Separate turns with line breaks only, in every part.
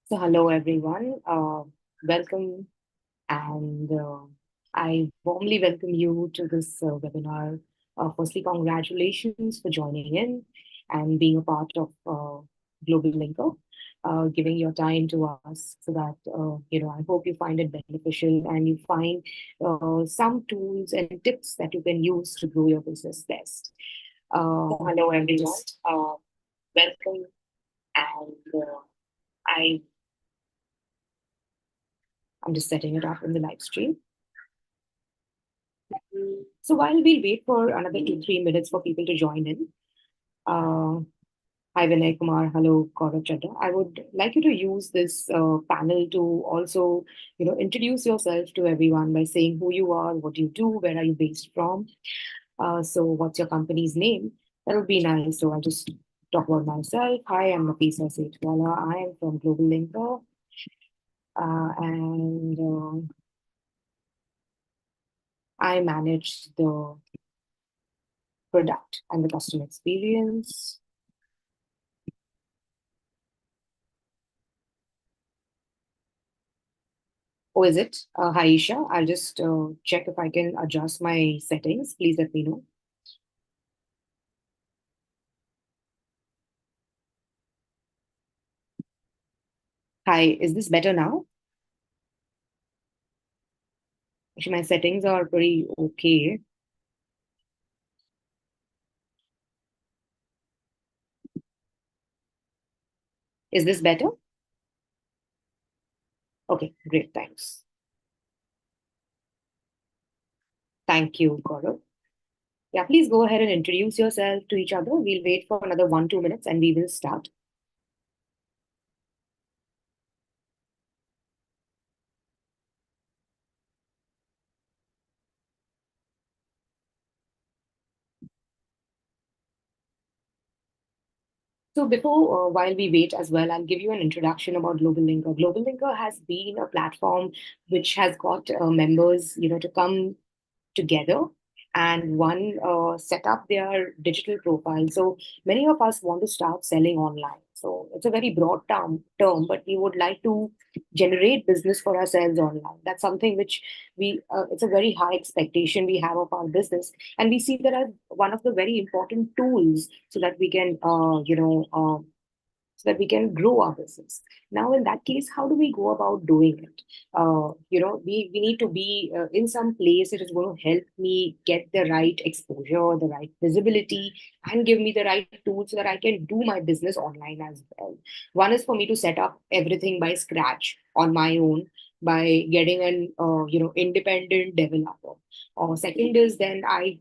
So, hello everyone. Welcome, and I warmly welcome you to this webinar. Firstly, congratulations for joining in and being a part of GlobalLinker, giving your time to us so that I hope you find it beneficial and you find some tools and tips that you can use to grow your business best. Hello everyone. Welcome, and I I'm just setting it up in the live stream. So while we wait for another 2-3 minutes for people to join in, uh, hi Vinay Kumar, hello Gaurav Chadha. I would like you to use this panel to also, introduce yourself to everyone by saying who you are, what you do, where are you based from. So what's your company's name? That would be nice. So I'll just talk about myself. Hi, I'm Nafisa Sethwala. I am from GlobalLinker, and I manage the product and the customer experience. Oh, is it? Hi, Isha. I'll just check if I can adjust my settings. Please let me know. Hi, is this better now? Actually, my settings are pretty okay. Is this better? Okay, great. Thanks. Thank you, Gaurav. Yeah, please go ahead and introduce yourself to each other. We'll wait for another 1-2 minutes and we will start. So while we wait as well, I'll give you an introduction about GlobalLinker. GlobalLinker has been a platform which has got members, to come together and one set up their digital profile. So many of us want to start selling online. So it's a very broad term, but we would like to generate business for ourselves online. That's something which it's a very high expectation we have of our business. And we see that as one of the very important tools so that we can, so that we can grow our business. Now, in that case, how do we go about doing it? We need to be in some place that is going to help me get the right exposure, the right visibility, and give me the right tools so that I can do my business online as well. One is for me to set up everything by scratch on my own by getting an independent developer. Or second is then I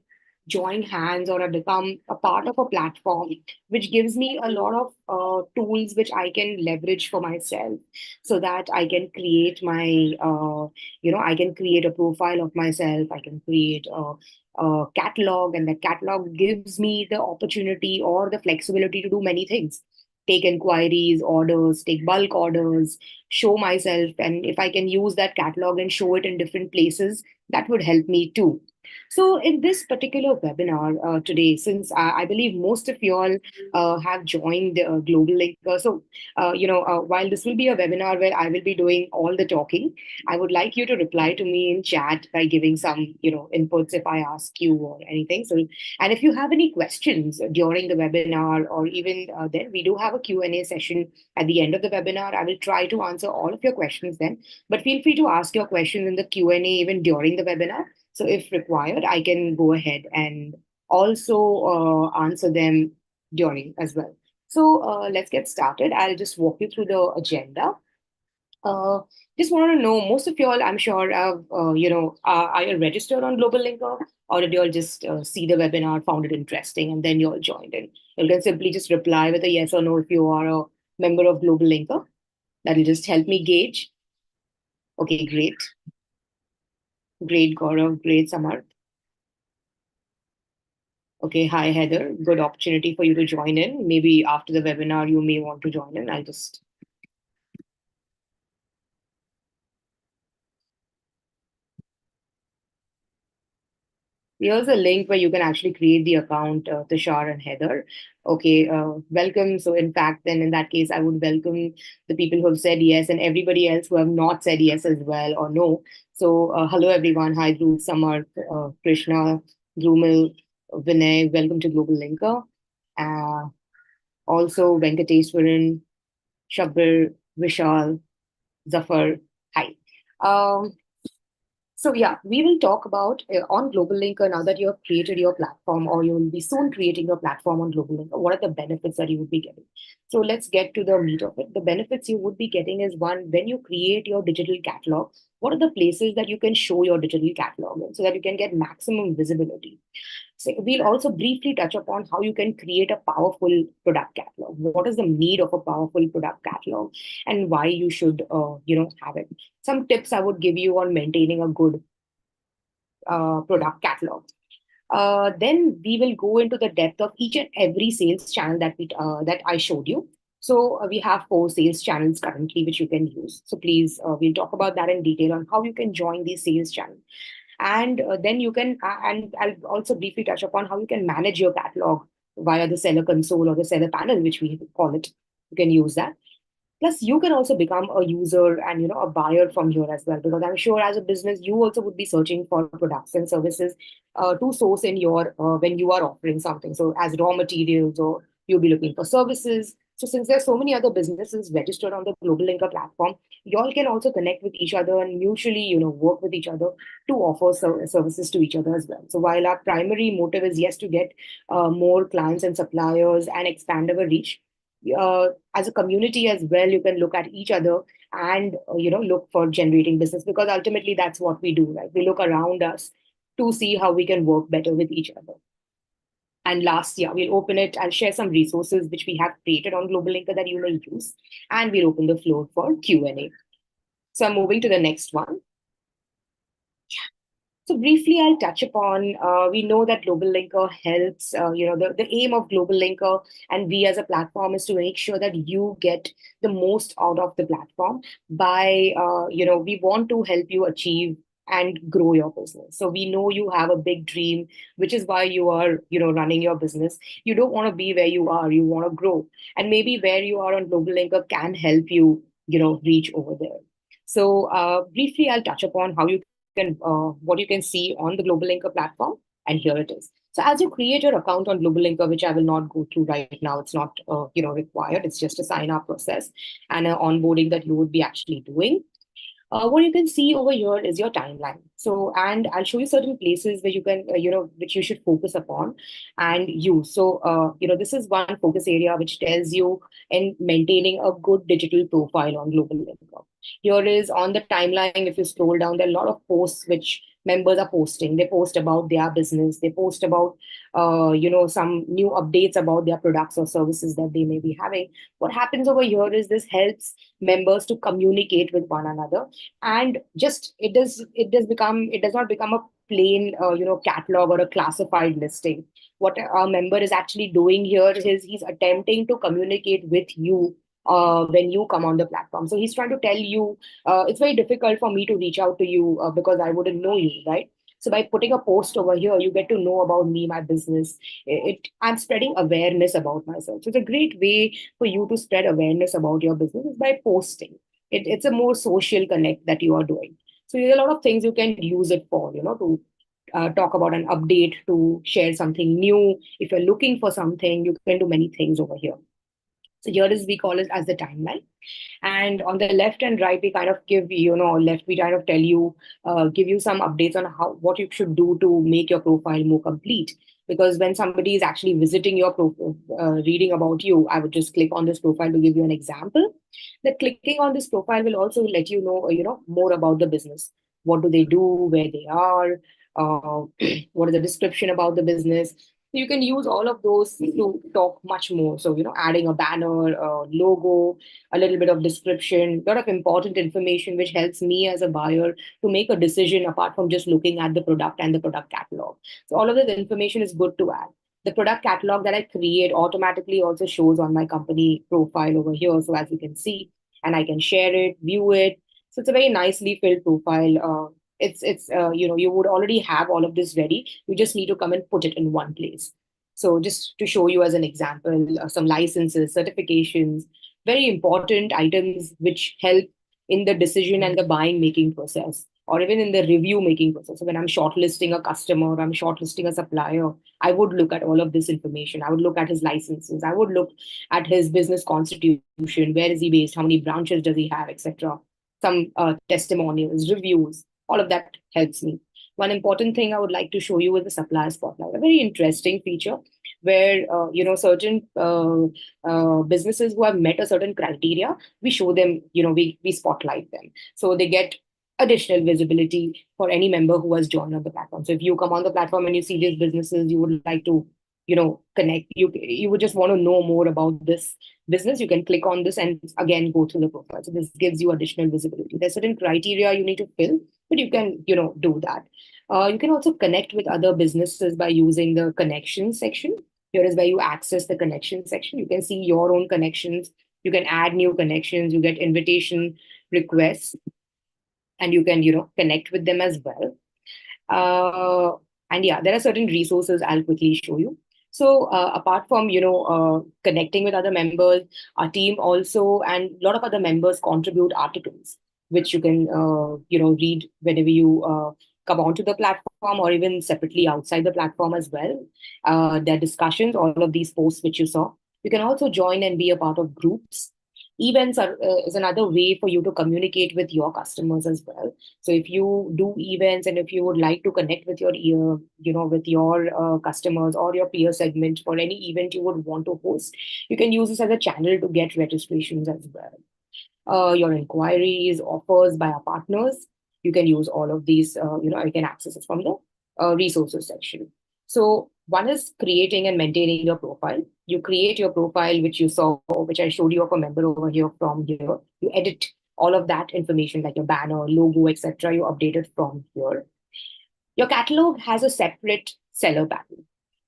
join hands or I become a part of a platform which gives me a lot of tools which I can leverage for myself so that I can create I can create a profile of myself. I can create a catalog, and the catalog gives me the opportunity or the flexibility to do many things. Take inquiries, orders, take bulk orders, show myself. And if I can use that catalog and show it in different places, that would help me too. So, in this particular webinar today, since I believe most of you all have joined Global Linker, so while this will be a webinar where I will be doing all the talking, I would like you to reply to me in chat by giving some inputs if I ask you or anything. So, and if you have any questions during the webinar or even then, we do have a Q&A session at the end of the webinar. I will try to answer all of your questions then, but feel free to ask your questions in the Q&A even during the webinar. So if required, I can go ahead and also answer them during as well. So let's get started. I'll just walk you through the agenda. Uh, just want to know, most of you all, I'm sure, are you registered on Global Linker, or did you all just see the webinar, found it interesting, and then you all joined in? You can simply just reply with a yes or no if you are a member of Global Linker. That'll just help me gauge. Okay, great. Great, Gaurav. Great, Samar. Okay, hi Heather. Good opportunity for you to join in. Maybe after the webinar, you may want to join in. I'll just. Here's a link where you can actually create the account, Tushar and Heather. Okay, welcome. So, in fact, then in that case, I would welcome the people who have said yes and everybody else who have not said yes as well or no. So, hello everyone. Hi, Dhruv, Samar, Krishna, Drumil, Vinay. Welcome to Global Linker. Uh, Also, Venkateswaran, Shabir, Vishal, Zafar. Hi. Um, so yeah, we will talk about on GlobalLinker now that you have created your platform or you will be soon creating your platform on GlobalLinker. What are the benefits that you would be getting? So let's get to the meat of it. The benefits you would be getting is one, when you create your digital catalog, what are the places that you can show your digital catalog in so that you can get maximum visibility? So we'll also briefly touch upon how you can create a powerful product catalog. What is the need of a powerful product catalog, and why you should, have it. Some tips I would give you on maintaining a good product catalog. Then we will go into the depth of each and every sales channel that I showed you. So we have 4 sales channels currently which you can use. So please, we'll talk about that in detail on how you can join these sales channels. And then you can, and I'll also briefly touch upon how you can manage your catalog via the seller console or the seller panel, which we call it. You can use that. Plus, you can also become a user and a buyer from here as well, because I'm sure as a business you also would be searching for products and services to source in your when you are offering something. So as raw materials, or you'll be looking for services. So since there's so many other businesses registered on the Global Linker platform, y'all can also connect with each other and mutually work with each other to offer services to each other as well. So while our primary motive is yes to get more clients and suppliers and expand our reach, as a community as well, you can look at each other and look for generating business, because ultimately that's what we do, right? We look around us to see how we can work better with each other. And last year, we'll open it and share some resources which we have created on Global Linker that you may use, and we'll open the floor for Q&A. So I'm moving to the next one. So briefly, I'll touch upon. We know that Global Linker helps. The aim of Global Linker and we as a platform is to make sure that you get the most out of the platform by, we want to help you achieve and grow your business. So we know you have a big dream, which is why you are, running your business. You don't want to be where you are. You want to grow, and maybe where you are on Global Linker can help you, reach over there. So briefly, I'll touch upon how you can what you can see on the Global Linker platform, and here it is. So as you create your account on Global Linker, which I will not go through right now, it's not required. It's just a sign up process and an onboarding that you would be actually doing. What you can see over here is your timeline. So, and I'll show you certain places where you can, which you should focus upon and use. So, this is one focus area which tells you in maintaining a good digital profile on Global Linker. Here is on the timeline. If you scroll down, there are a lot of posts which members are posting. They post about their business. They post about, some new updates about their products or services that they may be having. What happens over here is this helps members to communicate with one another, and just it does not become a plain catalog or a classified listing. What a member is actually doing here is he's attempting to communicate with you when you come on the platform. So he's trying to tell you, it's very difficult for me to reach out to you because I wouldn't know you, right? So by putting a post over here, you get to know about me, my business. I'm spreading awareness about myself. So it's a great way for you to spread awareness about your business is by posting. It's a more social connect that you are doing. So there's a lot of things you can use it for, to talk about an update, to share something new. If you're looking for something, you can do many things over here. So here is, we call it as the timeline. And on the left and right, we kind of give, left, we kind of tell you, give you some updates on what you should do to make your profile more complete. Because when somebody is actually visiting your profile, reading about you, I would just click on this profile to give you an example. That clicking on this profile will also let you know, more about the business. What do they do? Where they are? What is the description about the business? So you can use all of those to talk much more. So, adding a banner, a logo, a little bit of description, a lot of important information, which helps me as a buyer to make a decision apart from just looking at the product and the product catalog. So all of this information is good to add. The product catalog that I create automatically also shows on my company profile over here. So as you can see, and I can share it, view it. So it's a very nicely filled profile you would already have all of this ready. You just need to come and put it in one place. So just to show you as an example, some licenses, certifications, very important items which help in the decision and the buying making process, or even in the review making process. So when I'm shortlisting a customer, or I'm shortlisting a supplier, I would look at all of this information. I would look at his licenses. I would look at his business constitution. Where is he based? How many branches does he have, etc. Some testimonials, reviews. All of that helps me. One important thing I would like to show you is the supplier spotlight, a very interesting feature where certain businesses who have met a certain criteria, we show them, we spotlight them, so they get additional visibility for any member who has joined on the platform. So if you come on the platform and you see these businesses, you would like to connect, you would just want to know more about this business, you can click on this and again go through the profile. So this gives you additional visibility. There's certain criteria you need to fill, but you can do that. You can also connect with other businesses by using the connections section. Here is where you access the connection section. You can see your own connections. You can add new connections. You get invitation requests, and you can connect with them as well. uh, and yeah, there are certain resources I'll quickly show you. So apart from connecting with other members, our team also and a lot of other members contribute articles, which you can read whenever you come onto the platform, or even separately outside the platform as well. There are discussions, all of these posts which you saw. You can also join and be a part of groups. Events is another way for you to communicate with your customers as well. So if you do events and if you would like to connect with with your customers or your peer segment for any event you would want to host, you can use this as a channel to get registrations as well. Your inquiries, offers by our partners, you can use all of these. You can access it from the resources section. So one is creating and maintaining your profile. You create your profile, which you saw, which I showed you of a member over here from here. You edit all of that information like your banner, logo, etc. You update it from here. Your catalog has a separate seller panel,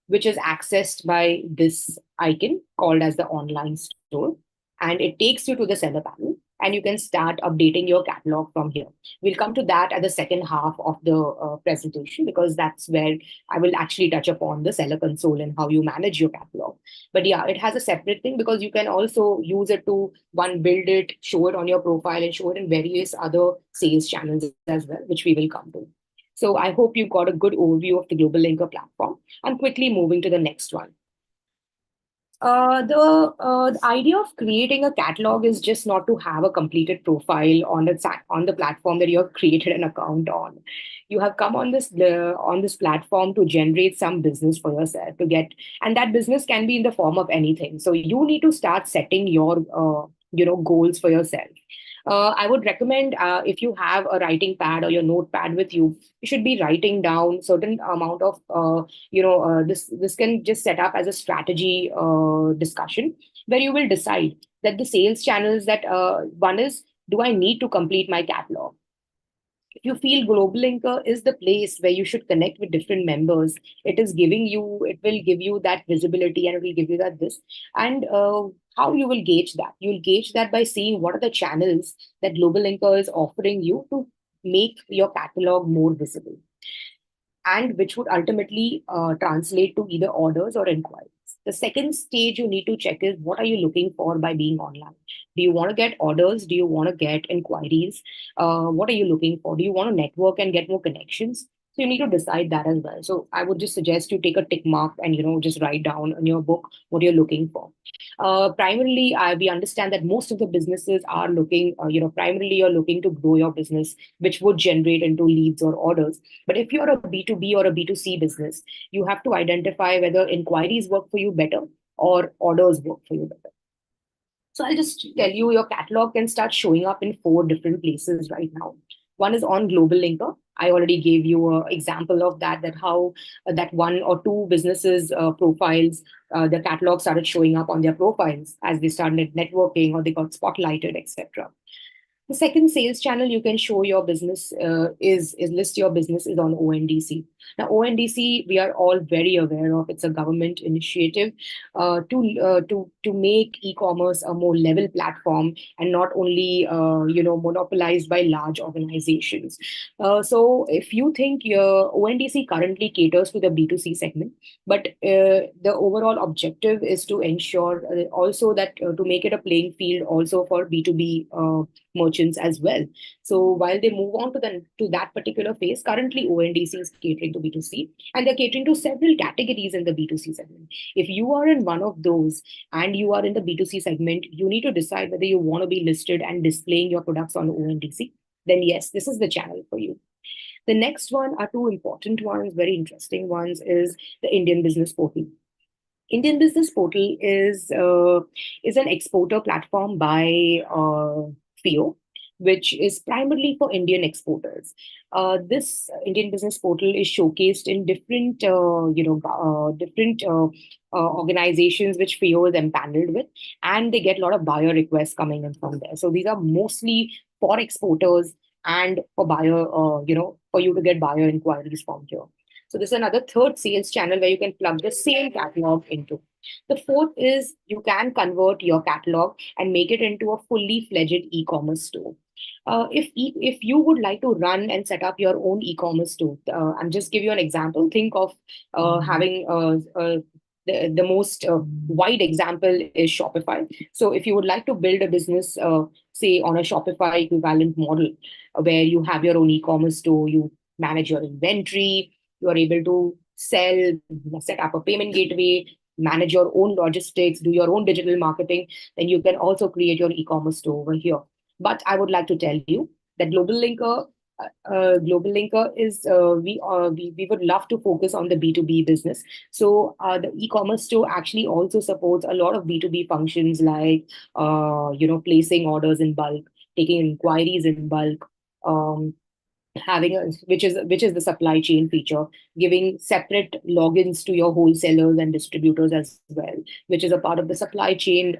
which is accessed by this icon called as the online store. And it takes you to the seller panel and you can start updating your catalog from here. We'll come to that at the second half of the presentation, because that's where I will actually touch upon the seller console and how you manage your catalog. But yeah, it has a separate thing because you can also use it to build it, show it on your profile, and show it in various other sales channels as well, which we will come to. So I hope you got a good overview of the GlobalLinker platform. I'm quickly moving to the next one. The idea of creating a catalog is just not to have a completed profile on the platform that you have created an account on. You have come on this platform to generate some business for yourself, to get, and that business can be in the form of anything. So you need to start setting your goals for yourself. I would recommend, if you have a writing pad or your notepad with you, you should be writing down certain amount of this can just set up as a strategy discussion where you will decide that the sales channels that one is, do I need to complete my catalog? If you feel GlobalLinker is the place where you should connect with different members, it will give you that visibility and it will give you that this. And how you will gauge that? You'll gauge that by seeing what are the channels that GlobalLinker is offering you to make your catalog more visible, and which would ultimately translate to either orders or inquiries. The second stage you need to check is, what are you looking for by being online? Do you want to get orders? Do you want to get inquiries? What are you looking for? Do you want to network and get more connections? So you need to decide that as well. So I would just suggest you take a tick mark and just write down in your book what you're looking for. Primarily, we understand that most of the businesses are looking, primarily you're looking to grow your business, which would generate into leads or orders. But if you're a B2B or a B2C business, you have to identify whether inquiries work for you better or orders work for you better. So I'll just tell you, your catalog can start showing up in 4 different places right now. One is on GlobalLinker. I already gave you an example of that how that 1 or 2 businesses profiles, the catalog started showing up on their profiles as they started networking or they got spotlighted, etc. The second sales channel you can show your business is list your business is on ONDC. Now, ONDC, we are all very aware of. It's a government initiative to make e-commerce a more level platform and not only monopolized by large organizations. So, if you think your ONDC currently caters to the B2C segment, but the overall objective is to ensure also that to make it a playing field also for B2B merchants as well. So while they move on to that particular phase, currently ONDC is catering to B2C, and they're catering to several categories in the B2C segment. If you are in one of those and you are in the B2C segment, you need to decide whether you want to be listed and displaying your products on ONDC. Then yes, this is the channel for you. The next one are two important ones, very interesting ones, is the Indian Business Portal. Indian Business Portal is an exporter platform by FIO, which is primarily for Indian exporters. This Indian Business Portal is showcased in different organizations which FIO is empaneled with, and they get a lot of buyer requests coming in from there. So these are mostly for exporters and for for you to get buyer inquiries from here. So this is another third sales channel where you can plug the same catalog into. The fourth is you can convert your catalog and make it into a fully fledged e-commerce store. If you would like to run and set up your own e-commerce store, I'm just give you an example. Think of having the most wide example is Shopify. So if you would like to build a business, say on a Shopify equivalent model, where you have your own e-commerce store, you manage your inventory, you are able to sell, set up a payment gateway, manage your own logistics, do your own digital marketing, then you can also create your e-commerce store over here. But I would like to tell you that GlobalLinker is we would love to focus on the B2B business. So the e-commerce store actually also supports a lot of B2B functions like placing orders in bulk, taking inquiries in bulk, having a which is the supply chain feature, giving separate logins to your wholesalers and distributors as well, which is a part of the supply chain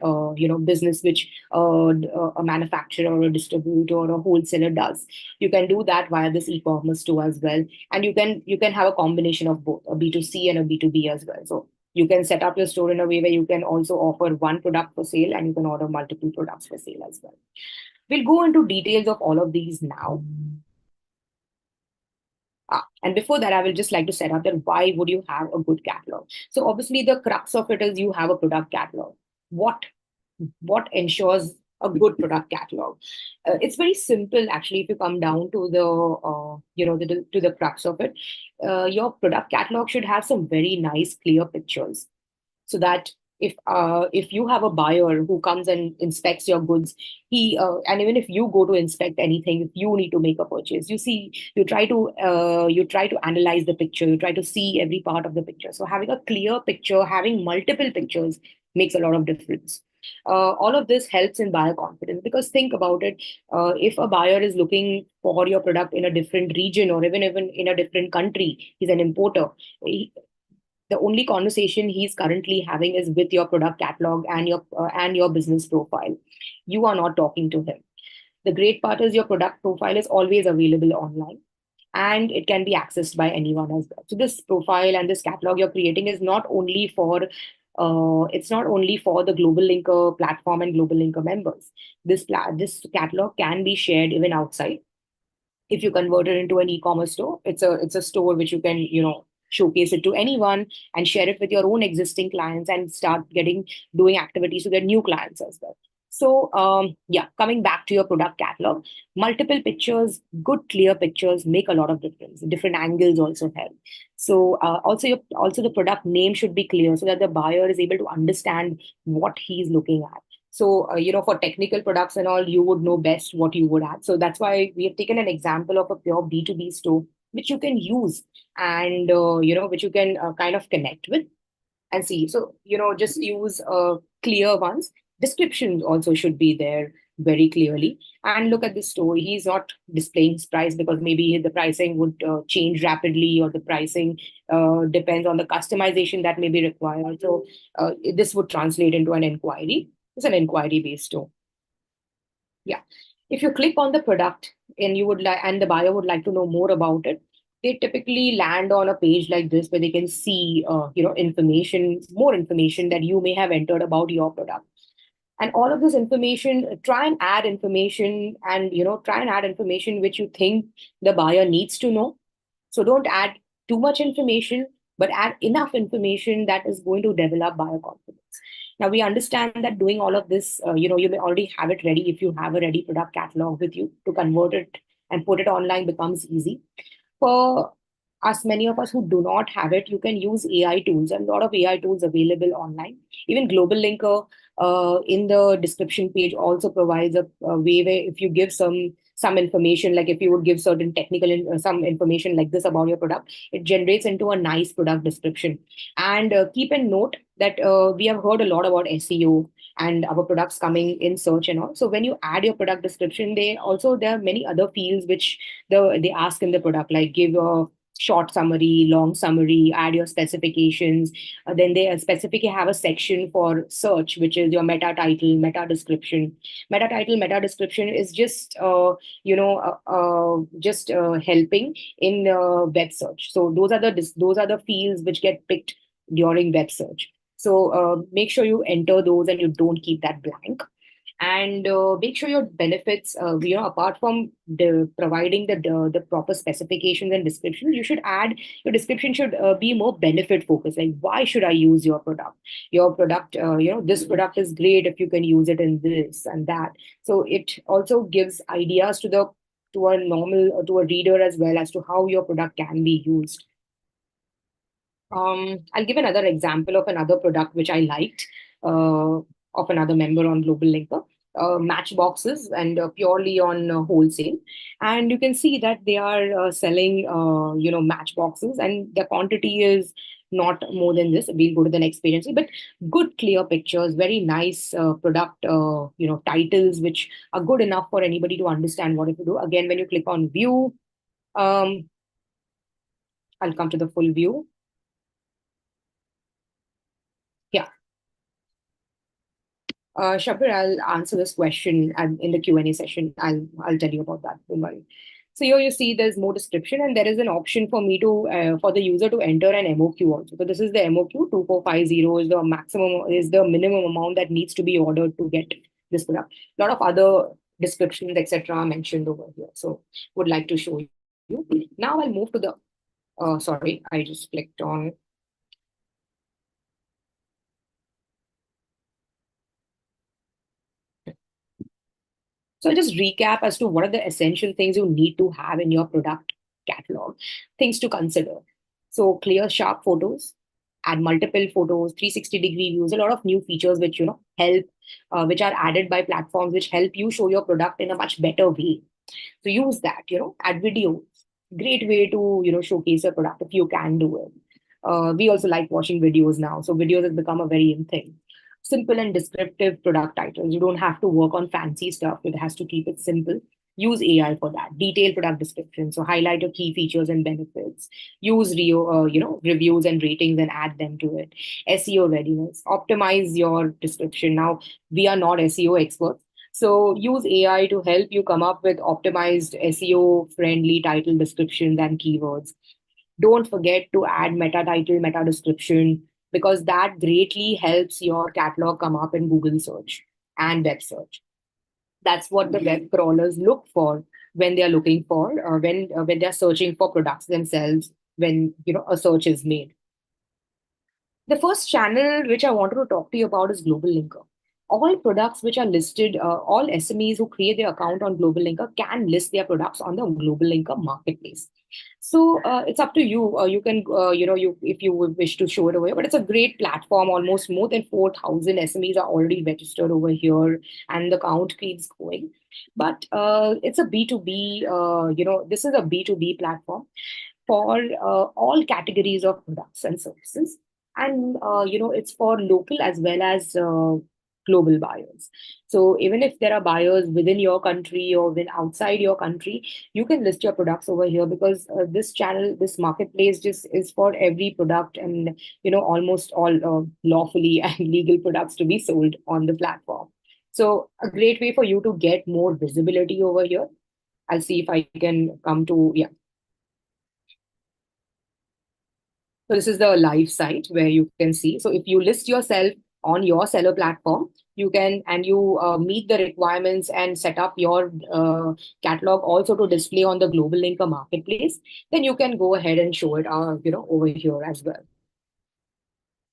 business which a manufacturer or a distributor or a wholesaler does. You can do that via this e-commerce store as well, and you can have a combination of both a B2C and a B2B as well. So you can set up your store in a way where you can also offer one product for sale and you can order multiple products for sale as well. We'll go into details of all of these now. And before that, I will just like to set up that why would you have a good catalog? So obviously the crux of it is you have a product catalog. What ensures a good product catalog? It's very simple actually. If you come down to the crux of it, your product catalog should have some very nice clear pictures, so that if you have a buyer who comes and inspects your goods, and even if you go to inspect anything, if you need to make a purchase, you try to analyze the picture, you try to see every part of the picture. So having a clear picture, having multiple pictures makes a lot of difference. All of this helps in buyer confidence, because think about it. If a buyer is looking for your product in a different region or even in a different country, he's an importer, the only conversation he's currently having is with your product catalog and your business profile. You are not talking to him. The great part is your product profile is always available online, and it can be accessed by anyone as well. So this profile and this catalog you're creating is not only for it's not only for the GlobalLinker platform and GlobalLinker members. This catalog can be shared even outside. If you convert it into an e-commerce store, it's a store which you can showcase it to anyone and share it with your own existing clients and start doing activities to get new clients as well. So coming back to your product catalog, multiple pictures, good clear pictures make a lot of difference. Different angles also help. So also the product name should be clear so that the buyer is able to understand what he's looking at. So, for technical products and all, you would know best what you would add. So that's why we have taken an example of a pure B2B store, which you can use and, which you can kind of connect with and see. So, just use clear ones. Descriptions also should be there very clearly. And look at the store. He's not displaying his price because maybe the pricing would change rapidly, or the pricing depends on the customization that may be required. So this would translate into an inquiry. It's an inquiry based store. Yeah. If you click on the product and you would like, and the buyer would like to know more about it, they typically land on a page like this where they can see, information, more information that you may have entered about your product. And all of this information, try and add information, and try and add information which you think the buyer needs to know. So don't add too much information, but add enough information that is going to develop buyer confidence. Now we understand that doing all of this, you may already have it ready. If you have a ready product catalog with you, to convert it and put it online becomes easy. For us, many of us who do not have it, you can use AI tools, and a lot of AI tools available online. Even GlobalLinker, in the description page, also provides a way where if you give some information, like if you would give certain technical some information like this about your product, it generates into a nice product description. And keep in note that we have heard a lot about SEO and our products coming in search and all. So when you add your product description, there are many other fields which they ask in the product, like give a short summary, long summary, add your specifications. Then they specifically have a section for search, which is your meta title, meta description. Meta title, meta description is just helping in web search. So those are the fields which get picked during web search. So make sure you enter those and you don't keep that blank. And make sure your benefits, apart from providing the proper specifications and description, you should add, your description should be more benefit focused, like why should I use your product, this product is great if you can use it in this and that. So it also gives ideas to a reader as well, as to how your product can be used. I'll give another example of another product which I liked, of another member on GlobalLinker, matchboxes, and purely on wholesale. And you can see that they are selling, matchboxes, and the quantity is not more than this. We'll go to the next page and see, but good, clear pictures, very nice product, titles, which are good enough for anybody to understand what to do. Again, when you click on view, um, I'll come to the full view. Yeah. Shabir, I'll answer this question in the Q&A session. I'll tell you about that. Don't worry. So here you see there's more description, and there is an option for me to for the user to enter an MOQ also. So this is the MOQ 2450 is the maximum, is the minimum amount that needs to be ordered to get this product. A lot of other descriptions, etc., are mentioned over here. So would like to show you. Now I'll move to the. Sorry, I just clicked on. So I'll just recap as to what are the essential things you need to have in your product catalog, things to consider. So clear, sharp photos, add multiple photos, 360-degree views, a lot of new features which help, which are added by platforms which help you show your product in a much better way. So use that, add videos. Great way to, showcase your product if you can do it. We also like watching videos now. So videos has become a very in thing. Simple and descriptive product titles. You don't have to work on fancy stuff. It has to keep it simple. Use AI for that. Detailed product description. So highlight your key features and benefits. Use reviews and ratings and add them to it. SEO readiness. Optimize your description. Now, we are not SEO experts. So use AI to help you come up with optimized SEO friendly title descriptions and keywords. Don't forget to add meta title, meta description, because that greatly helps your catalog come up in Google search and web search. That's what the web crawlers look for when they are looking for, when they're searching for products themselves, when a search is made. The first channel which I wanted to talk to you about is GlobalLinker. All products which are listed, all SMEs who create their account on GlobalLinker can list their products on the GlobalLinker marketplace. So it's up to you. You can, if you wish to show it over here, but it's a great platform. Almost more than 4,000 SMEs are already registered over here, and the count keeps going. But it's a B2B, this is a B2B platform for all categories of products and services. And, it's for local as well as global buyers. So even if there are buyers within your country or within outside your country, you can list your products over here, because this channel, this marketplace just is for every product, and, almost all lawfully and legal products to be sold on the platform. So a great way for you to get more visibility over here. I'll see if I can come to, yeah. So this is the live site where you can see. So if you list yourself on your seller platform, you can, and you meet the requirements and set up your catalog also to display on the GlobalLinker marketplace, then you can go ahead and show it, over here as well.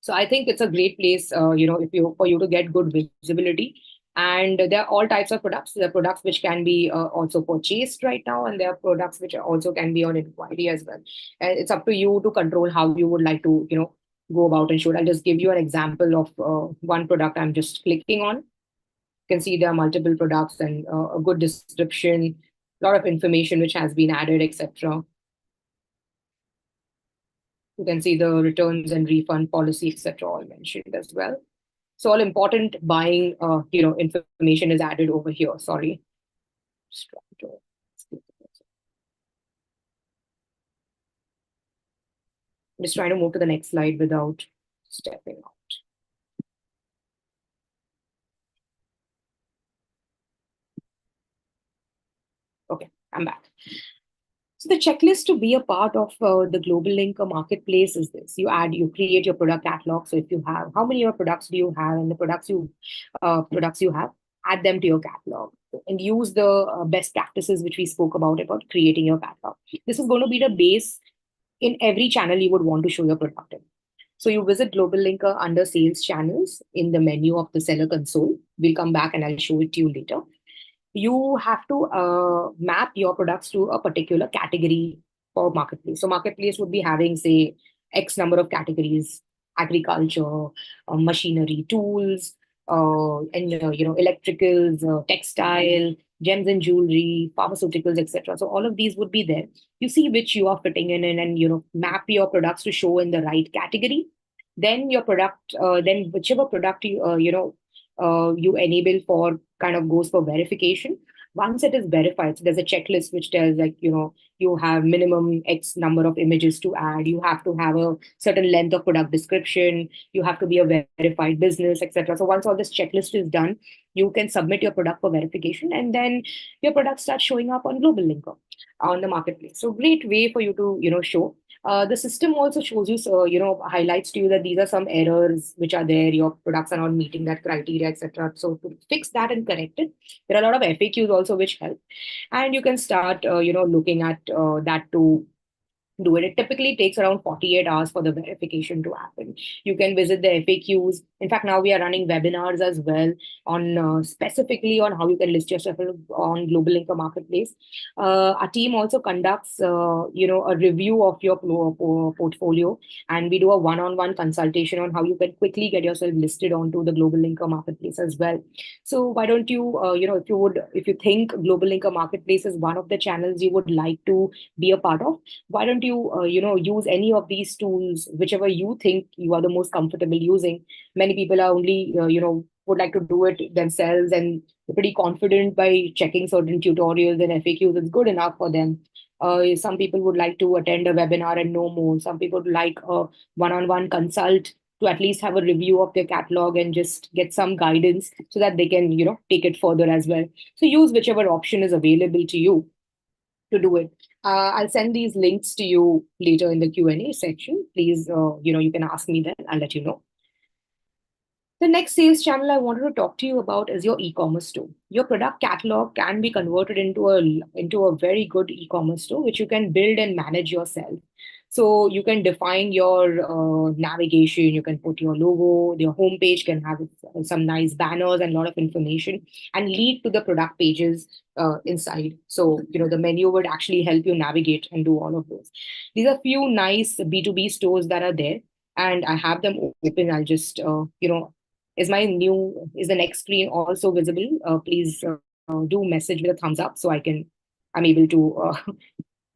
So I think it's a great place, if you for you to get good visibility. And there are all types of products. There are products which can be also purchased right now, and there are products which also can be on inquiry as well. And it's up to you to control how you would like to, go about and show it. I'll just give you an example of one product I'm just clicking on. You can see there are multiple products and a good description, a lot of information which has been added, etc. You can see the returns and refund policy, etc., all mentioned as well. So all important buying, information is added over here. Sorry. Just trying to- I'm just trying to move to the next slide without stepping out. Okay, I'm back. So the checklist to be a part of the GlobalLinker marketplace is this: you create your product catalog. So if you have, how many of your products do you have, and the products you have, add them to your catalog and use the best practices which we spoke about creating your catalog. This is going to be the base in every channel you would want to show your product in. So you visit GlobalLinker under Sales Channels in the menu of the Seller Console. We'll come back and I'll show it to you later. You have to map your products to a particular category for marketplace. So marketplace would be having, say, X number of categories: agriculture, machinery, tools, and electricals, textile, gems and jewelry, pharmaceuticals, etc. So all of these would be there. You see which you are fitting in, and map your products to show in the right category. Then your product, then whichever product you enable for kind of goes for verification. Once it is verified, so there's a checklist which tells, like, you have minimum X number of images to add. You have to have a certain length of product description. You have to be a verified business, etc. So once all this checklist is done, you can submit your product for verification, and then your product starts showing up on GlobalLinker on the marketplace. So great way for you to show. The system also shows you, so highlights to you that these are some errors which are there. Your products are not meeting that criteria, etc. So to fix that and correct it, there are a lot of FAQs also which help, and you can start, looking at that to do it. It typically takes around 48 hours for the verification to happen. You can visit the FAQs. In fact, now we are running webinars as well on specifically on how you can list yourself on GlobalLinker Marketplace. Our team also conducts, a review of your portfolio, and we do a one-on-one consultation on how you can quickly get yourself listed onto the GlobalLinker Marketplace as well. So why don't you, if you think GlobalLinker Marketplace is one of the channels you would like to be a part of, why don't you use any of these tools, whichever you think you are the most comfortable using. Many people are only would like to do it themselves, and they're pretty confident by checking certain tutorials and FAQs. It's good enough for them. Some people would like to attend a webinar and know more. Some people would like a one-on-one consult to at least have a review of their catalog and just get some guidance so that they can take it further as well. So use whichever option is available to you to do it. I'll send these links to you later in the Q&A section. Please, you can ask me then. I'll let you know. The next sales channel I wanted to talk to you about is your e-commerce store. Your product catalog can be converted into a very good e-commerce store, which you can build and manage yourself. So you can define your navigation. You can put your logo. Your homepage can have some nice banners and a lot of information, and lead to the product pages inside. So the menu would actually help you navigate and do all of those. These are few nice B2B stores that are there, and I have them open. I'll just is the next screen also visible? Please do message with a thumbs up so I'm able to,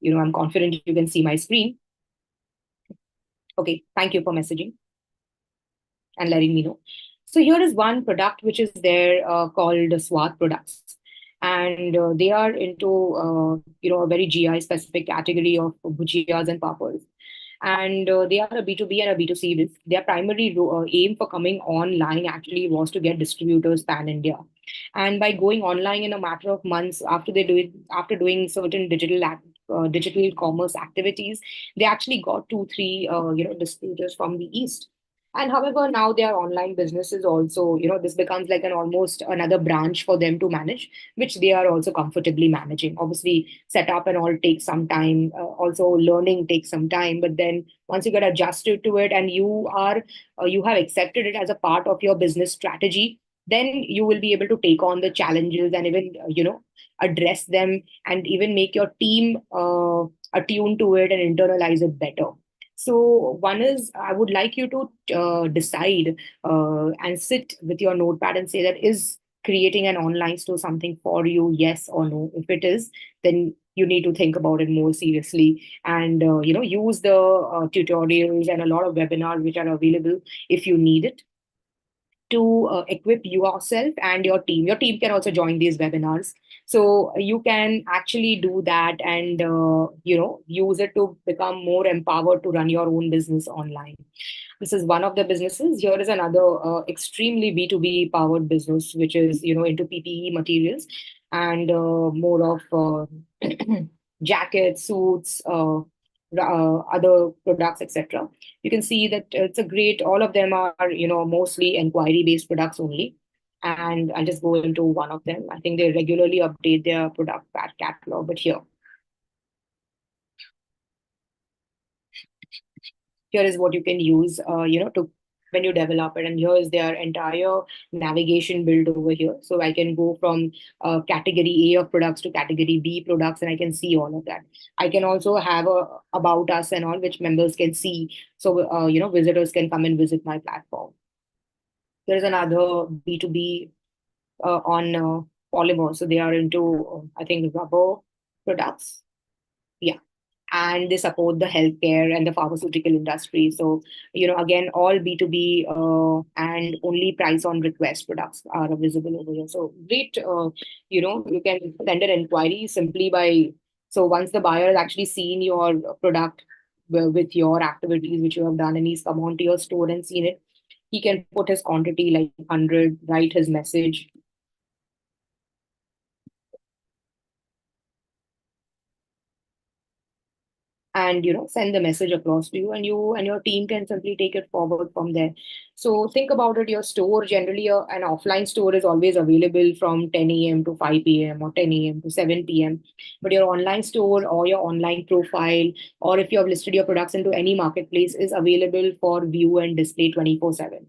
I'm confident you can see my screen. Okay, thank you for messaging and letting me know. So here is one product which is there called Swat products. And they are into, a very GI specific category of bhujiyas and papads. And they are a B2B and a B2C. Their primary aim for coming online actually was to get distributors pan India. And by going online in a matter of months after they do it, after doing certain digital commerce activities, they actually got two, three, distributors from the east. And however, now their online businesses also, this becomes like an almost another branch for them to manage, which they are also comfortably managing. Obviously, setup and all takes some time. Also, learning takes some time. But then once you get adjusted to it and you have accepted it as a part of your business strategy, then you will be able to take on the challenges and even address them, and even make your team attune to it and internalize it better. So one is, I would like you to decide and sit with your notepad and say that, is creating an online store something for you, yes or no? If it is, then you need to think about it more seriously, and use the tutorials and a lot of webinars which are available if you need it, to equip yourself and your team. Your team can also join these webinars. So you can actually do that and use it to become more empowered to run your own business online. This is one of the businesses. Here is another extremely B2B powered business, which is into PPE materials and more of jackets, suits, other products, etc. You can see that it's a great. All of them are mostly inquiry based products only. And I'll just go into one of them. I think they regularly update their product catalog, but here is what you can use to when you develop it, and here is their entire navigation built over here. So I can go from category A of products to category B products, and I can see all of that. I can also have a about us and all, which members can see. So visitors can come and visit my platform. There's another B2B on polymer, so they are into I think rubber products. Yeah. And they support the healthcare and the pharmaceutical industry. So, again, all B2B and only price on request products are visible over here. So great, you can send an inquiry simply by, so once the buyer has actually seen your product with your activities which you have done, and he's come onto your store and seen it, he can put his quantity like 100, write his message, and send the message across to you, and you and your team can simply take it forward from there. So think about it. Your store, generally an offline store, is always available from 10 a.m. to 5 p.m. or 10 a.m. to 7 p.m. But your online store or your online profile, or if you have listed your products into any marketplace, is available for view and display 24/7.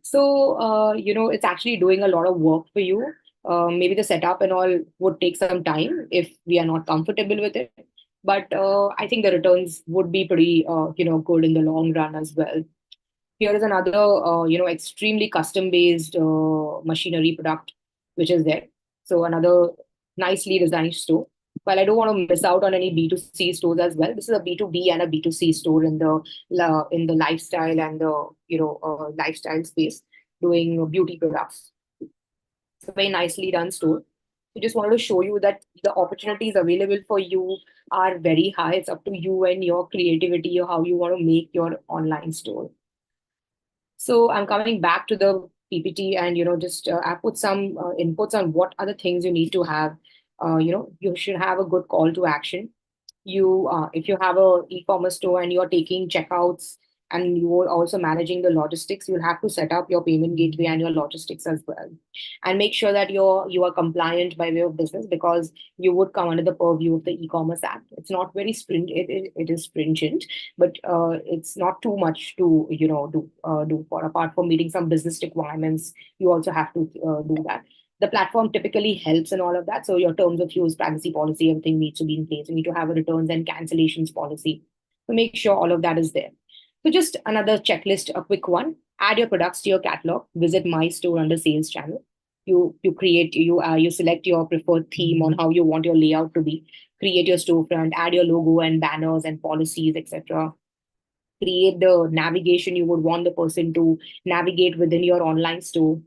So, it's actually doing a lot of work for you. Maybe the setup and all would take some time if we are not comfortable with it. But I think the returns would be pretty, good in the long run as well. Here is another, extremely custom-based machinery product, which is there. So another nicely designed store. While I don't want to miss out on any B2C stores as well, this is a B2B and a B2C store in the lifestyle and the lifestyle space, doing beauty products. It's a very nicely done store. So just wanted to show you that the opportunities available for you are very high. It's up to you and your creativity or how you want to make your online store. So I'm coming back to the PPT, and just I put some inputs on what are the things you need to have. You should have a good call to action. If you have a e-commerce store and you're taking checkouts and you're also managing the logistics, you'll have to set up your payment gateway and your logistics as well, and make sure that you are compliant by way of business, because you would come under the purview of the e-commerce act. It's not very it is stringent, but it's not too much to do. For apart from meeting some business requirements, you also have to do that. The platform typically helps in all of that. So your terms of use, privacy policy, everything needs to be in place. You need to have a returns and cancellations policy. So make sure all of that is there. So just another checklist, a quick one. Add your products to your catalog. Visit my store under sales channel. You select your preferred theme on how you want your layout to be. Create your storefront. Add your logo and banners and policies, etc. Create the navigation you would want the person to navigate within your online store,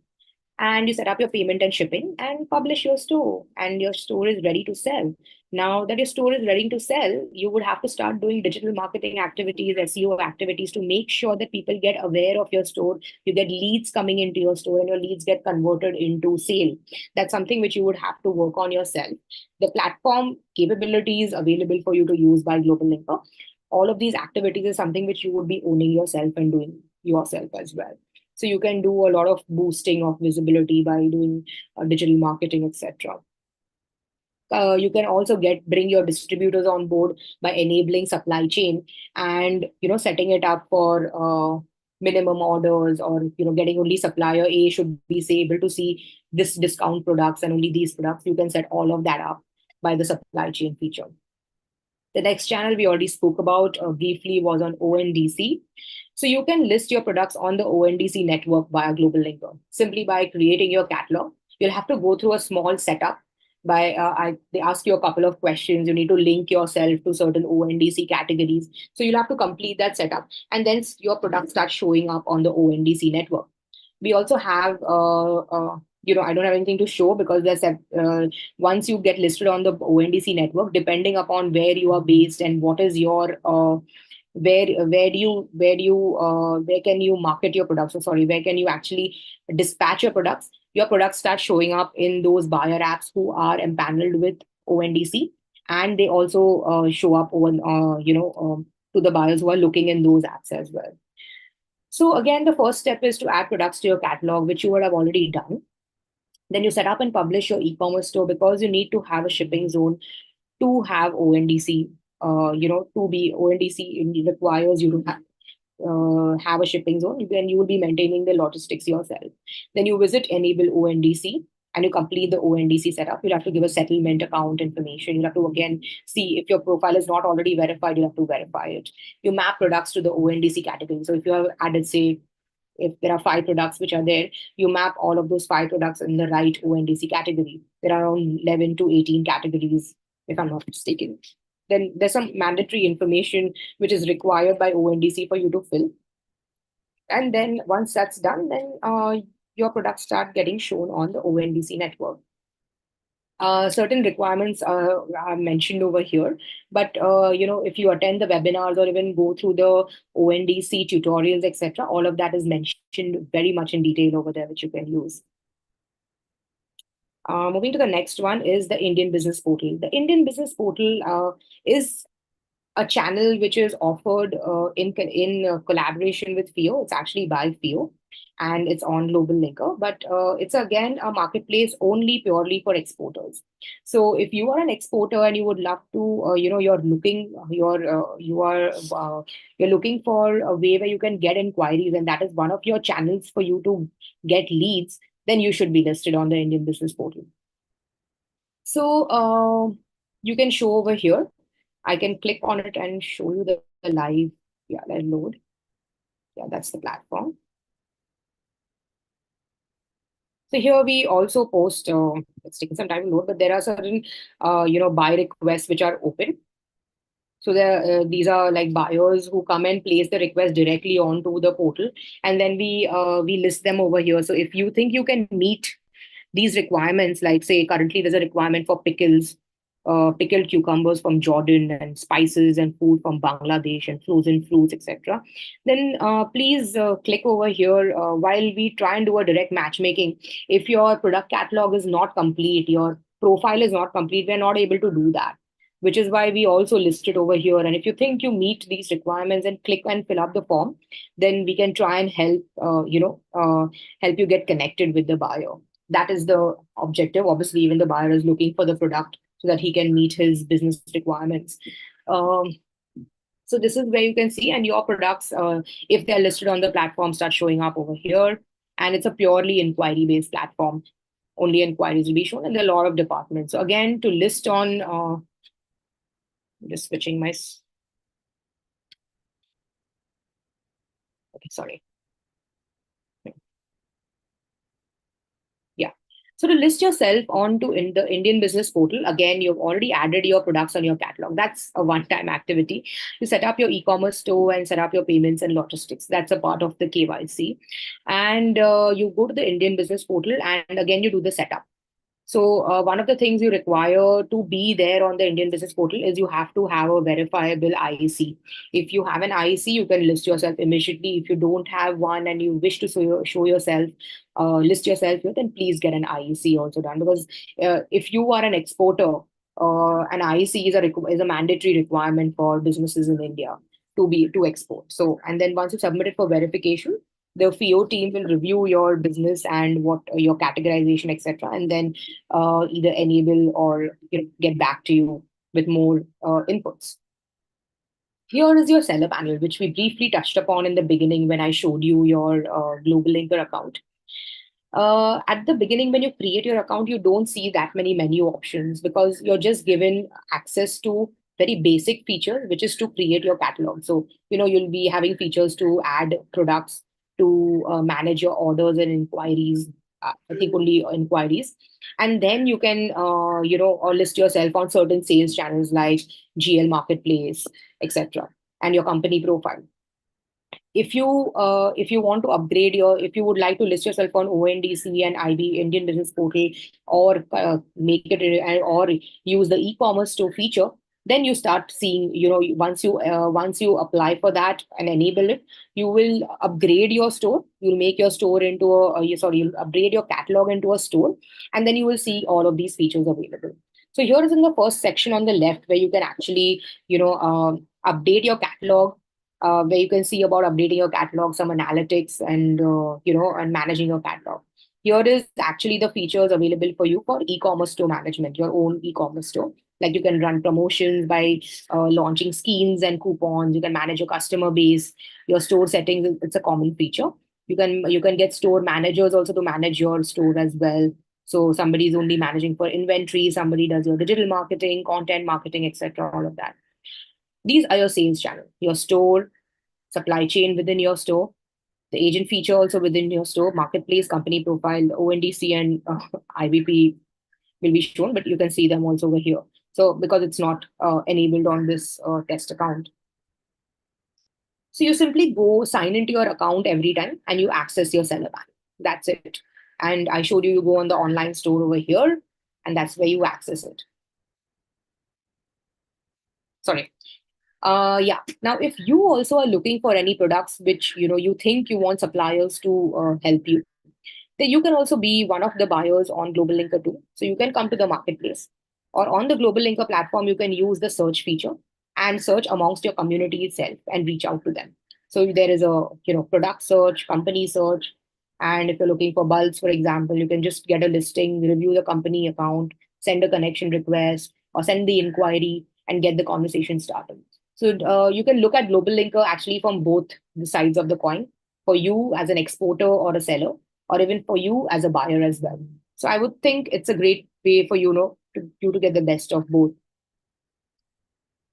and you set up your payment and shipping and publish your store, and your store is ready to sell. Now that your store is ready to sell, you would have to start doing digital marketing activities, SEO activities to make sure that people get aware of your store. You get leads coming into your store and your leads get converted into sale. That's something which you would have to work on yourself. The platform capabilities available for you to use by GlobalLinker. All of these activities is something which you would be owning yourself and doing yourself as well. So you can do a lot of boosting of visibility by doing digital marketing, etc. You can also bring your distributors on board by enabling supply chain and setting it up for minimum orders, or getting only supplier A should be say able to see this discount products and only these products. You can set all of that up by the supply chain feature. The next channel we already spoke about briefly was on ONDC. So you can list your products on the ONDC network via GlobalLinker simply by creating your catalog. You'll have to go through a small setup. They ask you a couple of questions. You need to link yourself to certain ONDC categories. So you'll have to complete that setup, and then your product starts showing up on the ONDC network. We also have I don't have anything to show because there's once you get listed on the ONDC network, depending upon where you are based and what is your where can you market your products, so sorry, where can you actually dispatch your products start showing up in those buyer apps who are empaneled with ONDC, and they also show up on to the buyers who are looking in those apps as well. So again, the first step is to add products to your catalog, which you would have already done. Then you set up and publish your e-commerce store, because you need to have a shipping zone to have ONDC. To be ONDC requires you to have a shipping zone. Then you will be maintaining the logistics yourself. Then you visit enable ONDC and you complete the ONDC setup. You'll have to give a settlement account information. You'll have to again see if your profile is not already verified, you'll have to verify it. You map products to the ONDC category. So if you have added, say, if there are 5 products which are there, you map all of those 5 products in the right ONDC category. There are around 11 to 18 categories, if I'm not mistaken. Then there's some mandatory information which is required by ONDC for you to fill. And then once that's done, then your products start getting shown on the ONDC network. Certain requirements are mentioned over here, but if you attend the webinars or even go through the ONDC tutorials, etc., all of that is mentioned very much in detail over there, which you can use. Moving to the next one is the Indian Business Portal. The Indian Business Portal is a channel which is offered in collaboration with FIO. It's actually by FIO, and it's on GlobalLinker. But it's again a marketplace only purely for exporters. So if you are an exporter and you would love to, you're looking for a way where you can get inquiries, and that is one of your channels for you to get leads, then you should be listed on the Indian Business Portal. So you can show over here. I can click on it and show you the live. Yeah, let load. Yeah, that's the platform. So here we also post, it's taking some time to load, but there are certain, buy requests which are open. So these are like buyers who come and place the request directly onto the portal, and then we list them over here. So if you think you can meet these requirements, like say currently there's a requirement for pickles, pickled cucumbers from Jordan, and spices and food from Bangladesh, and frozen fruits, etc., then please click over here while we try and do a direct matchmaking. If your product catalog is not complete, your profile is not complete, we're not able to do that, which is why we also list it over here. And if you think you meet these requirements and click and fill up the form, then we can try and help help you get connected with the buyer. That is the objective. Obviously, even the buyer is looking for the product so that he can meet his business requirements. So this is where you can see, and your products, if they're listed on the platform, start showing up over here. And it's a purely inquiry-based platform. Only inquiries will be shown, and there are a lot of departments. So again, to list on, I'm just switching my, okay, sorry. Yeah. So to list yourself onto the Indian Business Portal, again, you've already added your products on your catalog. That's a one-time activity. You set up your e-commerce store and set up your payments and logistics. That's a part of the KYC. And you go to the Indian Business Portal, and again, you do the setup. So one of the things you require to be there on the Indian Business Portal is you have to have a verifiable IEC. If you have an IEC, you can list yourself immediately. If you don't have one and you wish to show yourself, list yourself here, then please get an IEC also done. Because if you are an exporter, an IEC is is a mandatory requirement for businesses in India to export. So, and then once you submit it for verification, the FIO team will review your business and what your categorization, etc., and then either enable or get back to you with more inputs. Here is your seller panel, which we briefly touched upon in the beginning when I showed you your GlobalLinker account. At the beginning, when you create your account, you don't see that many menu options because you're just given access to very basic features, which is to create your catalog. So, you'll be having features to add products, to manage your orders and inquiries. I think only inquiries. And then you can, or list yourself on certain sales channels like GL Marketplace, etc., and your company profile. If you want to upgrade if you would like to list yourself on ONDC and IB Indian Business Portal, or make it or use the e-commerce store feature, then you start seeing, once you apply for that and enable it, you will upgrade your store. You'll make your store into you'll upgrade your catalog into a store, and then you will see all of these features available. So here is in the first section on the left where you can actually update your catalog, where you can see about updating your catalog, some analytics, and and managing your catalog. Here is actually the features available for you for e-commerce store management, your own e-commerce store. Like you can run promotions by launching schemes and coupons. You can manage your customer base, your store settings. It's a common feature. You can get store managers also to manage your store as well. So somebody is only managing for inventory, somebody does your digital marketing, content marketing, etc. All of that. These are your sales channel, your store, supply chain within your store, the agent feature also within your store, marketplace, company profile, ONDC, and IBP will be shown, but you can see them also over here. So because it's not enabled on this test account. So you simply go sign into your account every time and you access your seller panel. That's it. And I showed you, you go on the online store over here, and that's where you access it. Sorry. Yeah. Now, if you also are looking for any products which you think you want suppliers to help you, then you can also be one of the buyers on GlobalLinker too. So you can come to the marketplace, or on the GlobalLinker platform, you can use the search feature and search amongst your community itself and reach out to them. So there is a product search, company search, and if you're looking for bulbs, for example, you can just get a listing, review the company account, send a connection request, or send the inquiry and get the conversation started. So you can look at GlobalLinker actually from both the sides of the coin, for you as an exporter or a seller, or even for you as a buyer as well. So I would think it's a great way for you to get the best of both.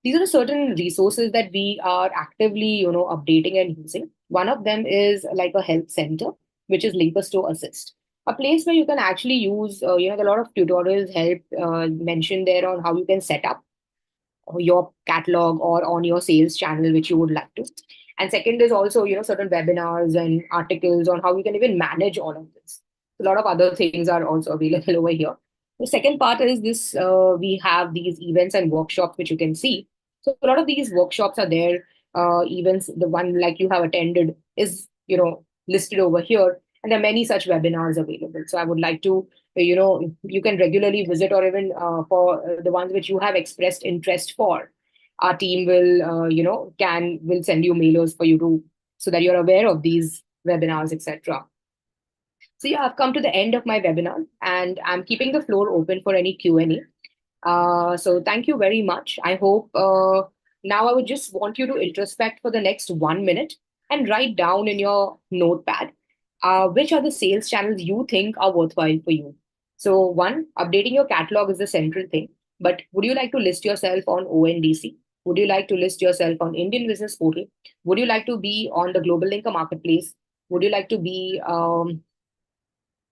These are certain resources that we are actively updating and using. One of them is like a help center, which is Linker Store Assist, a place where you can actually use a lot of tutorials help mentioned there on how you can set up your catalog or on your sales channel which you would like to. And second is also certain webinars and articles on how you can even manage all of this. A lot of other things are also available over here. The second part is this: we have these events and workshops which you can see. So a lot of these workshops are there. Events, the one like you have attended is listed over here, and there are many such webinars available. So I would like to you can regularly visit, or even for the ones which you have expressed interest for, our team will can will send you mailers for you to, so that you're aware of these webinars, etc. So yeah, I've come to the end of my webinar, and I'm keeping the floor open for any Q&A. So thank you very much. I hope now I would just want you to introspect for the next 1 minute and write down in your notepad which are the sales channels you think are worthwhile for you. So one, updating your catalog is the central thing. But would you like to list yourself on ONDC? Would you like to list yourself on Indian Business Portal? Would you like to be on the GlobalLinker Marketplace? Would you like to be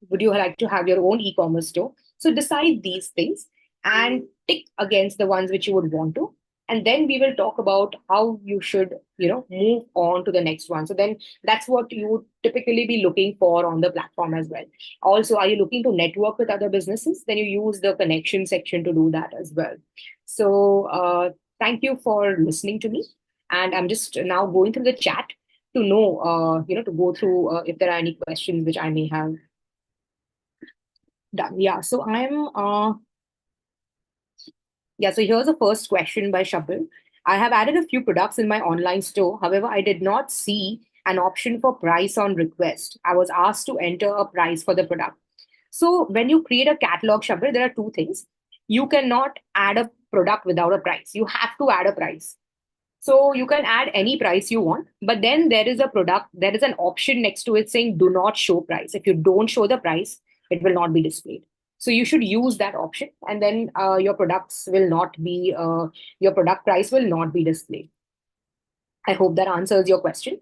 would you like to have your own e-commerce store? So decide these things and tick against the ones which you would want to. and then we will talk about how you should, move on to the next one. So then that's what you would typically be looking for on the platform as well. Also, are you looking to network with other businesses? Then you use the connection section to do that as well. So thank you for listening to me. And I'm just now going through the chat to know, to go through if there are any questions which I may have done. Yeah. So so here's the first question by Shabir. I have added a few products in my online store. However, I did not see an option for price on request. I was asked to enter a price for the product. So when you create a catalog, Shabir, there are two things. You cannot add a product without a price. You have to add a price. So you can add any price you want, but then there is an option next to it saying do not show price. If you don't show the price, it will not be displayed. So you should use that option, and then your product price will not be displayed. I hope that answers your question.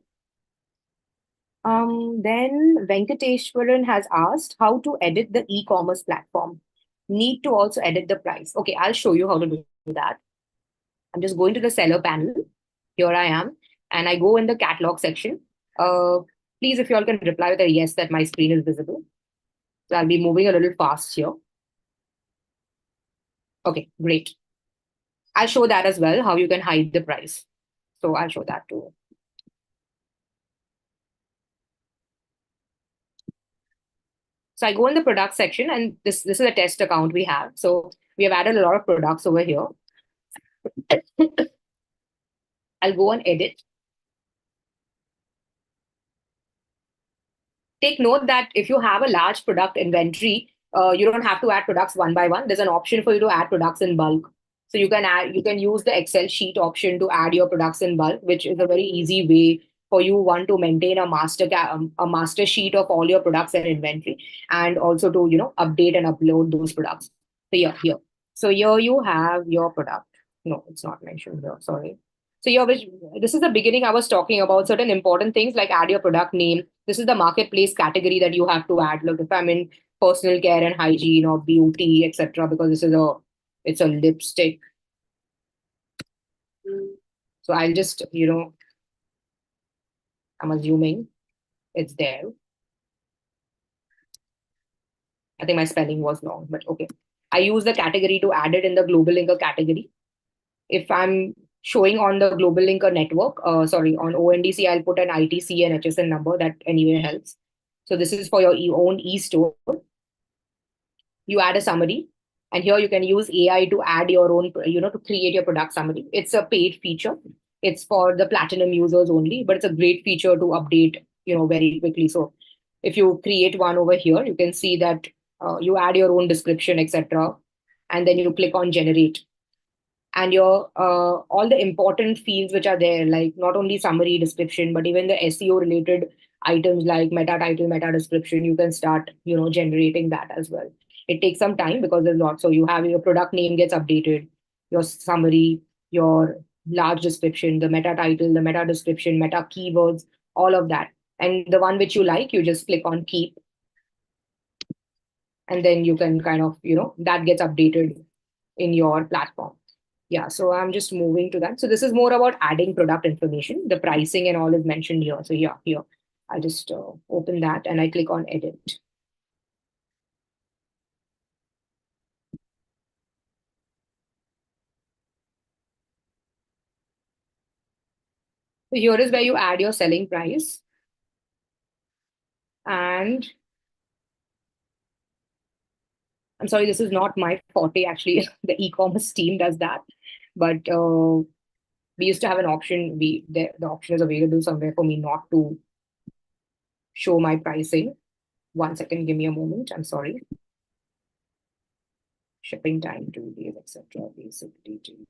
Then Venkateshwaran has asked how to edit the e-commerce platform. Need to also edit the price. Okay, I'll show you how to do that. I'm just going to the seller panel. Here I am. And I go in the catalog section. Please, if you all can reply with a yes that my screen is visible. So I'll be moving a little fast here. Okay, great. I'll show that as well, how you can hide the price. So I'll show that too. So I go in the product section, and this is a test account we have. So we have added a lot of products over here. I'll go and edit. Take note that if you have a large product inventory, you don't have to add products one by one. There's an option for you to add products in bulk. So you can use the Excel sheet option to add your products in bulk, which is a very easy way for you one to maintain a master sheet of all your products and inventory, and also to update and upload those products. So here. So here you have your product. No, it's not mentioned here. Sorry. So this is the beginning. I was talking about certain important things like add your product name. This is the marketplace category that you have to add. Look, if I'm in personal care and hygiene or beauty, etc., because it's a lipstick. So I'll just, I'm assuming it's there. I think my spelling was wrong, but okay. I use the category to add it in the GlobalLinker category. If I'm showing on the GlobalLinker network, on ONDC, I'll put an ITC and HSN number that anyway helps. So this is for your own e-store. You add a summary, and here you can use AI to add your own, to create your product summary. It's a paid feature. It's for the platinum users only, but it's a great feature to update, very quickly. So if you create one over here, you can see that you add your own description, etc., and then you click on generate, and your all the important fields which are there, like not only summary description but even the SEO related items like meta title, meta description, you can start generating that as well. It takes some time because there's lots. So you have your product name gets updated, your summary, your large description, the meta title, the meta description, meta keywords, all of that. And the one which you like, you just click on keep, and then you can kind of that gets updated in your platform. Yeah, so I'm just moving to that. So this is more about adding product information. The pricing and all is mentioned here. So yeah, here, I'll just open that and I click on edit. So here is where you add your selling price. And I'm sorry, this is not my forte, actually. The e-commerce team does that. But we used to have an option. The option is available somewhere for me not to show my pricing. 1 second, give me a moment. I'm sorry. Shipping time, 2 days, etc. Basic details.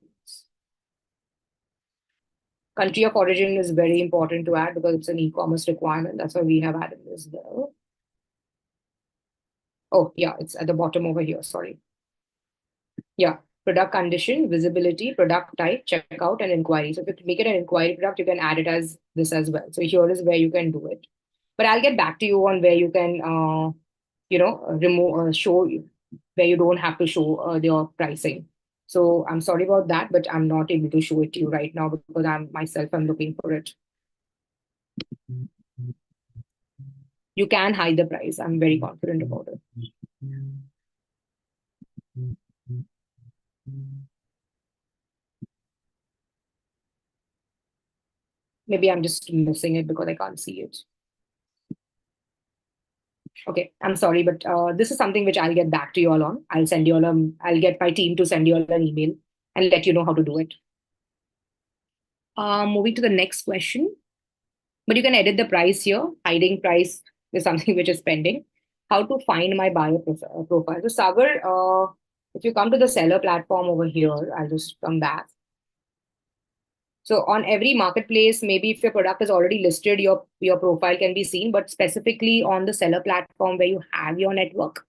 Country of origin is very important to add because it's an e-commerce requirement. That's why we have added this there. Oh, yeah, it's at the bottom over here. Sorry. Yeah, product condition, visibility, product type, checkout, and inquiry. So if you make it an inquiry product, you can add it as this as well. So here is where you can do it. But I'll get back to you on where you can, remove, show where you don't have to show your pricing. So I'm sorry about that, but I'm not able to show it to you right now because I'm looking for it. You can hide the price. I'm very confident about it. Maybe I'm just missing it because I can't see it. Okay, I'm sorry, but this is something which I'll get back to you all on. I'll get my team to send you all an email and let you know how to do it. Moving to the next question, but you can edit the price here. Hiding price is something which is pending. How to find my profile? So Sagar, if you come to the seller platform over here, I'll just come back. So on every marketplace, maybe if your product is already listed, your profile can be seen, but specifically on the seller platform where you have your network,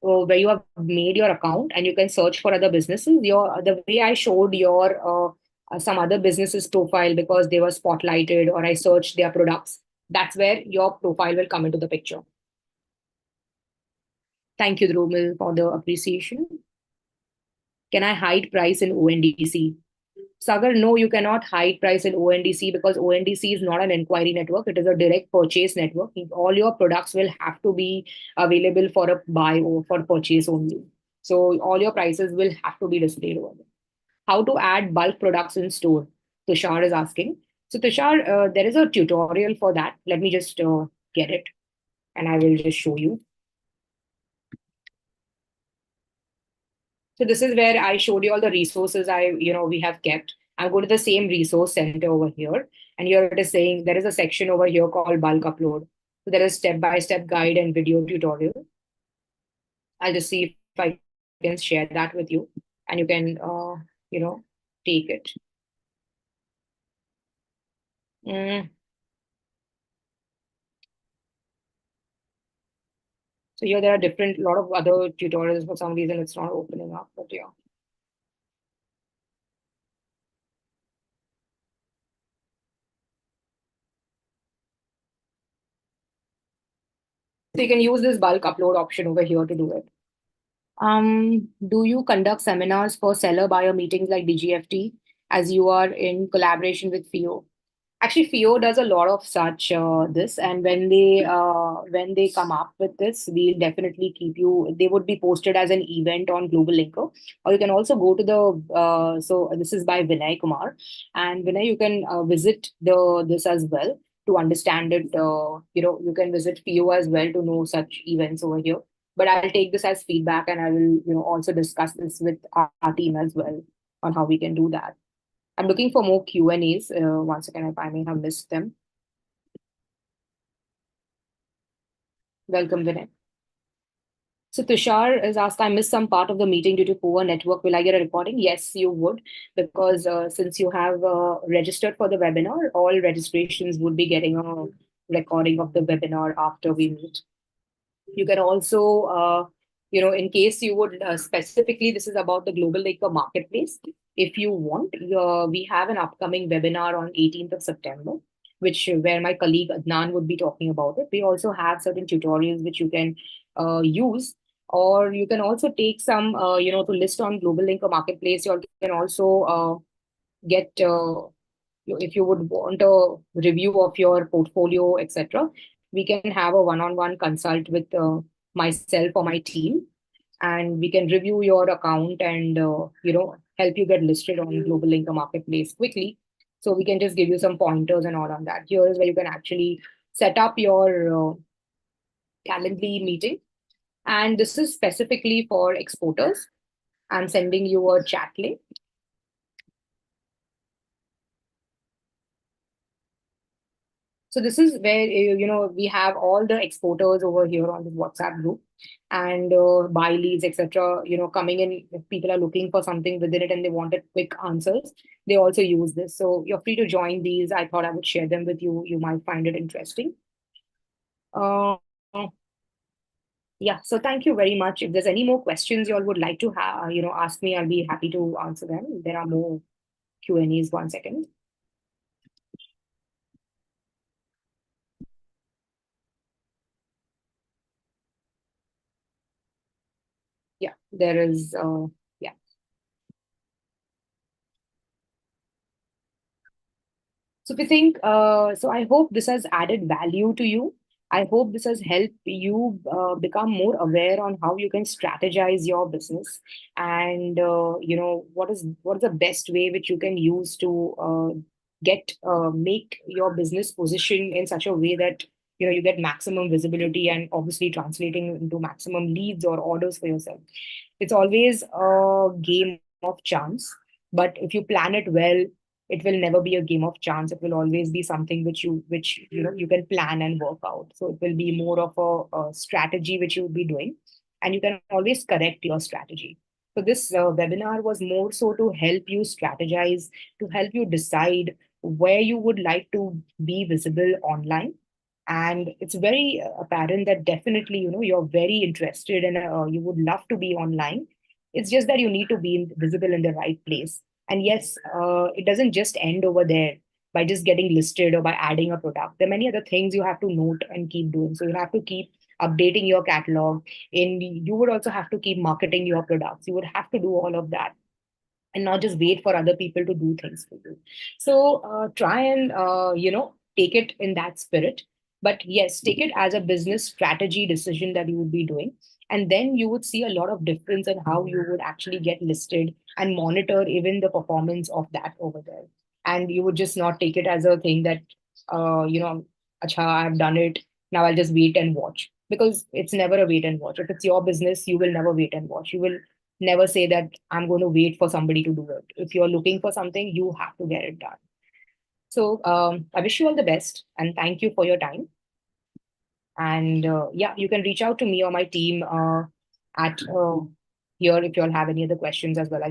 where you have made your account and you can search for other businesses. The way I showed your some other businesses profile because they were spotlighted or I searched their products, that's where your profile will come into the picture. Thank you, Dromil, for the appreciation. Can I hide price in ONDC? Sagar, no, you cannot hide price in ONDC because ONDC is not an inquiry network. It is a direct purchase network. All your products will have to be available for a buy or for purchase only. So all your prices will have to be displayed over there. How to add bulk products in store? Tushar is asking. So Tushar, there is a tutorial for that. Let me just get it and I will just show you. So this is where I showed you all the resources we have kept. I'll go to the same resource center over here. And here it is saying there is a section over here called bulk upload. So there is step-by-step guide and video tutorial. I'll just see if I can share that with you and you can, take it. Mm. So here there are a lot of other tutorials. For some reason, it's not opening up, but yeah. So you can use this bulk upload option over here to do it. Do you conduct seminars for seller buyer meetings like DGFT as you are in collaboration with FIO? Actually, FIO does a lot of such this, and when they come up with this, we'll definitely keep you. They would be posted as an event on GlobalLinker, or you can also go to the. So this is by Vinay Kumar, and Vinay, you can visit the this as well to understand it. You can visit FIO as well to know such events over here. But I'll take this as feedback, and I will also discuss this with our team as well on how we can do that. I'm looking for more Q&As. Once again, if I may have missed them. Welcome, Vinay. So Tushar is asked, I missed some part of the meeting due to poor network. Will I get a recording? Yes, you would, because since you have registered for the webinar, all registrations would be getting a recording of the webinar after we meet. You can also, in case you would specifically, this is about the GlobalLinker marketplace. If you want, we have an upcoming webinar on 18th of September, which where my colleague Adnan would be talking about it. We also have certain tutorials which you can use, or you can also take some, to list on GlobalLinker marketplace. You can also get if you would want a review of your portfolio, etc., we can have a one-on-one consult with myself or my team, and we can review your account and help you get listed on GlobalLinker marketplace quickly. So we can just give you some pointers and all on that. Here is where you can actually set up your Calendly meeting, and this is specifically for exporters. I'm sending you a chat link. So this is where we have all the exporters over here on this WhatsApp group, and buy leads, etc. Coming in, if people are looking for something within it and they wanted quick answers, they also use this. So you're free to join these. I thought I would share them with you. You might find it interesting. Uh, yeah. So thank you very much. If there's any more questions you all would like to have, ask me, I'll be happy to answer them. There are more Q&As. 1 second. Yeah, there is. Yeah. So if you think, so I hope this has added value to you. I hope this has helped you become more aware on how you can strategize your business, and what is the best way which you can use to get make your business position in such a way that you get maximum visibility and obviously translating into maximum leads or orders for yourself. It's always a game of chance, but if you plan it well, it will never be a game of chance. It will always be something which you can plan and work out. So it will be more of a strategy which you will be doing, and you can always correct your strategy. So this webinar was more so to help you strategize, to help you decide where you would like to be visible online. And it's very apparent that definitely you're very interested and you would love to be online. It's just that you need to be visible in the right place. And yes, it doesn't just end over there by just getting listed or by adding a product. There are many other things you have to note and keep doing. So you have to keep updating your catalog. In You would also have to keep marketing your products. You would have to do all of that and not just wait for other people to do things for you. So try and take it in that spirit. But yes, take it as a business strategy decision that you would be doing, and then you would see a lot of difference in how you would actually get listed and monitor even the performance of that over there. And you would just not take it as a thing that acha, I've done it, now I'll just wait and watch, because it's never a wait and watch. If it's your business, you will never wait and watch. You will never say that I'm going to wait for somebody to do it. If you're looking for something, you have to get it done. So I wish you all the best and thank you for your time. And yeah, you can reach out to me or my team at here if you all have any other questions as well.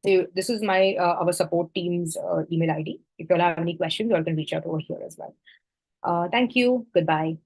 This is my our support team's email ID. If you all have any questions, you all can reach out over here as well. Thank you. Goodbye.